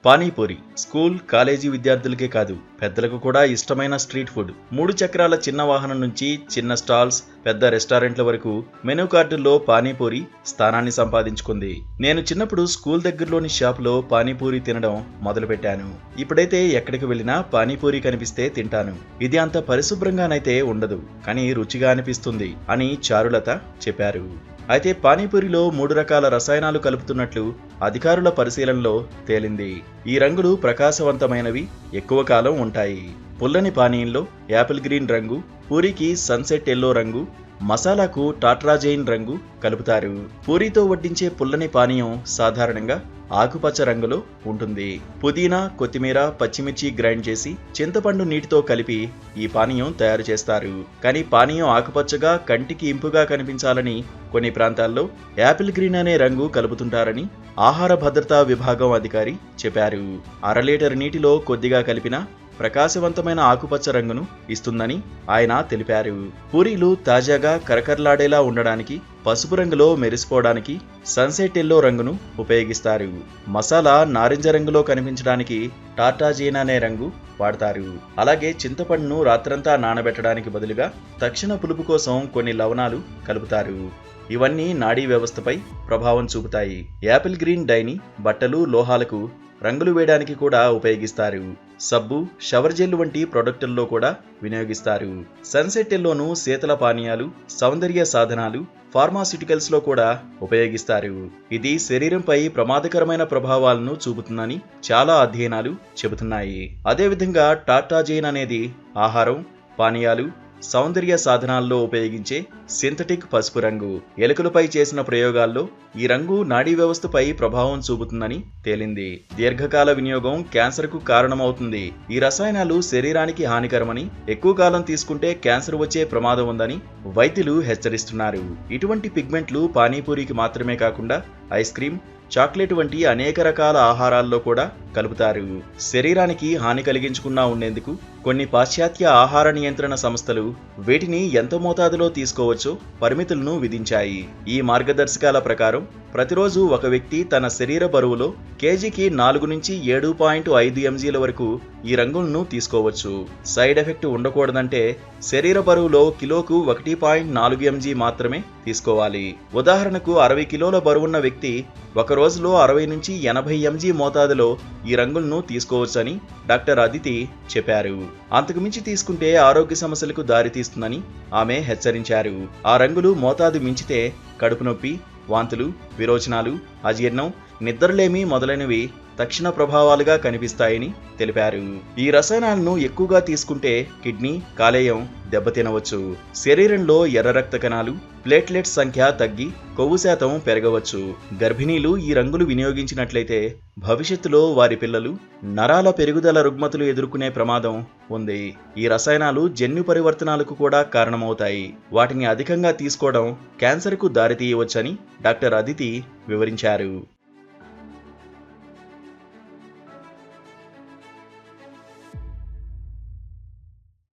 Panipuri school college విద్యార్థులకే కాదు పెద్దలకు కూడా ఇష్టమైన స్ట్రీట్ ఫుడ్. 3 చక్రాల చిన్న వాహనం నుంచి చిన్న స్టాల్స్, పెద్ద రెస్టారెంట్ల వరకు మెనూ కార్డుల్లో పానీపూరి స్థానాన్ని సంపాదించుకుంది. నేను చిన్నప్పుడు స్కూల్ దగ్గరలోని షాపులో పానీపూరి తినడం మొదలుపెట్టాను. ఇప్పుడైతే ఎక్కడికి వెళ్ళినా పానీపూరి కనిపిస్తే తింటాను. ఇది అంత పరిశుభ్రంగానైతే ఉండదు, కానీ రుచిగా అనిపిస్తుంది అని చారులత చెప్పారు. అయితే పానీపూరిలో 3 రకాల రసాయనాలు కలుపుతున్నట్లు అధికారుల పరిశీలనలో తేలింది. ఈ రంగులు ప్రకాశవంతమైనవి, ఎక్కువ కాలం ఉంటాయి. పుల్లని పానీయంలో యాపిల్ గ్రీన్ రంగు, పూరికి సన్సెట్ ఎల్లో రంగు, మసాలాకు టాట్రాజైన్ రంగు కలుపుతారు. పూరీతో వడ్డించే పుల్లని పానీయం సాధారణంగా ఆకుపచ్చ రంగులో ఉంటుంది. పుదీనా, కొత్తిమీర, పచ్చిమిర్చి గ్రైండ్ చేసి చింతపండు నీటితో కలిపి ఈ పానీయం తయారు చేస్తారు. కానీ పానీయం ఆకుపచ్చగా కంటికి ఇంపుగా కనిపించాలని కొన్ని ప్రాంతాల్లో యాపిల్ గ్రీన్ అనే రంగు కలుపుతుంటారని ఆహార భద్రతా విభాగం అధికారి చెప్పారు. 1/2 లీటర్ నీటిలో కొద్దిగా కలిపిన ప్రకాశవంతమైన ఆకుపచ్చ రంగును ఇస్తుందని ఆయన తెలిపారు. పూరీలు తాజాగా కరకరలాడేలా ఉండడానికి, పసుపు రంగులో మెరిసిపోవడానికి సన్సెట్ ఎల్లో రంగును ఉపయోగిస్తారు. మసాలా నారింజ రంగులో కనిపించడానికి టార్టాజీన్ అనే రంగు వాడతారు. అలాగే చింతపండును రాత్రంతా నానబెట్టడానికి బదులుగా తక్షణ పులుపు కోసం కొన్ని లవణాలు కలుపుతారు. ఇవన్నీ నాడీ వ్యవస్థపై ప్రభావం చూపుతాయి. యాపిల్ గ్రీన్ డైని బట్టలు, లోహాలకు రంగులు వేయడానికి కూడా ఉపయోగిస్తారు. సబ్బు, షవర్ జెల్ వంటి ప్రొడక్టుల్లో కూడా వినియోగిస్తారు. సన్సెట్ ఎల్లోను శీతల పానీయాలు, సౌందర్య సాధనాలు, ఫార్మాస్యూటికల్స్ లో కూడా ఉపయోగిస్తారు. ఇది శరీరంపై ప్రమాదకరమైన ప్రభావాలను చూపుతుందని చాలా అధ్యయనాలు చెబుతున్నాయి. అదేవిధంగా టార్టాజైన్ అనేది ఆహారం, పానీయాలు, సౌందర్య సాధనాల్లో ఉపయోగించే సింథటిక్ పసుపు రంగు. ఎలుకలపై చేసిన ప్రయోగాల్లో ఈ రంగు నాడీ వ్యవస్థపై ప్రభావం చూపుతుందని తేలింది. దీర్ఘకాల వినియోగం క్యాన్సర్కు కారణమవుతుంది. ఈ రసాయనాలు శరీరానికి హానికరమని, ఎక్కువ కాలం తీసుకుంటే క్యాన్సర్ వచ్చే ప్రమాదం ఉందని వైద్యులు హెచ్చరిస్తున్నారు. ఇటువంటి పిగ్మెంట్లు పానీపూరికి మాత్రమే కాకుండా ఐస్ క్రీమ్, చాక్లెట్ వంటి అనేక రకాల ఆహారాల్లో కూడా కలుపుతారు. శరీరానికి హాని కలిగించకుండా ఉండేందుకు కొన్ని పాశ్చాత్య ఆహార నియంత్రణ సంస్థలు వీటిని ఎంత మోతాదులో తీసుకోవచ్చో పరిమితులను విధించాయి. ఈ మార్గదర్శకాల ప్రకారం ప్రతిరోజు ఒక వ్యక్తి తన శరీర బరువులో కేజీకి 4 నుంచి 7.5 mgల వరకు ఈ రంగులను తీసుకోవచ్చు. సైడ్ ఎఫెక్ట్ ఉండకూడదంటే శరీర బరువులో కిలోకు 1.4 mg మాత్రమే తీసుకోవాలి. ఉదాహరణకు 60 కిలోల బరువున్న వ్యక్తి ఒక రోజులో 60 నుంచి 80 mg మోతాదులో ఈ రంగులను తీసుకోవచ్చని డాక్టర్ అదితి చెప్పారు. అంతకుమించి తీసుకుంటే ఆరోగ్య సమస్యలకు దారితీస్తుందని ఆమె హెచ్చరించారు. ఆ రంగులు మోతాదు మించితే కడుపు నొప్పి, వాంతులు, విరోచనాలు, అజీర్ణం, నిద్రలేమి మొదలైనవి తక్షణ ప్రభావాలుగా కనిపిస్తాయని తెలిపారు. ఈ రసాయనాలను ఎక్కువగా తీసుకుంటే కిడ్నీ, కాలేయం దెబ్బతినవచ్చు. శరీరంలో ఎర్ర రక్త కణాలు, ప్లేట్లెట్స్ సంఖ్య తగ్గి కొవ్వు శాతం పెరగవచ్చు. గర్భిణీలు ఈ రంగులు వినియోగించినట్లయితే భవిష్యత్తులో వారి పిల్లలు నరాల పెరుగుదల రుగ్మతలు ఎదుర్కొనే ప్రమాదం ఉంది. ఈ రసాయనాలు జన్యు పరివర్తనాలకు కూడా కారణమవుతాయి. వాటిని అధికంగా తీసుకోవడం క్యాన్సర్కు దారితీయవచ్చని డాక్టర్ అదితి వివరించారు.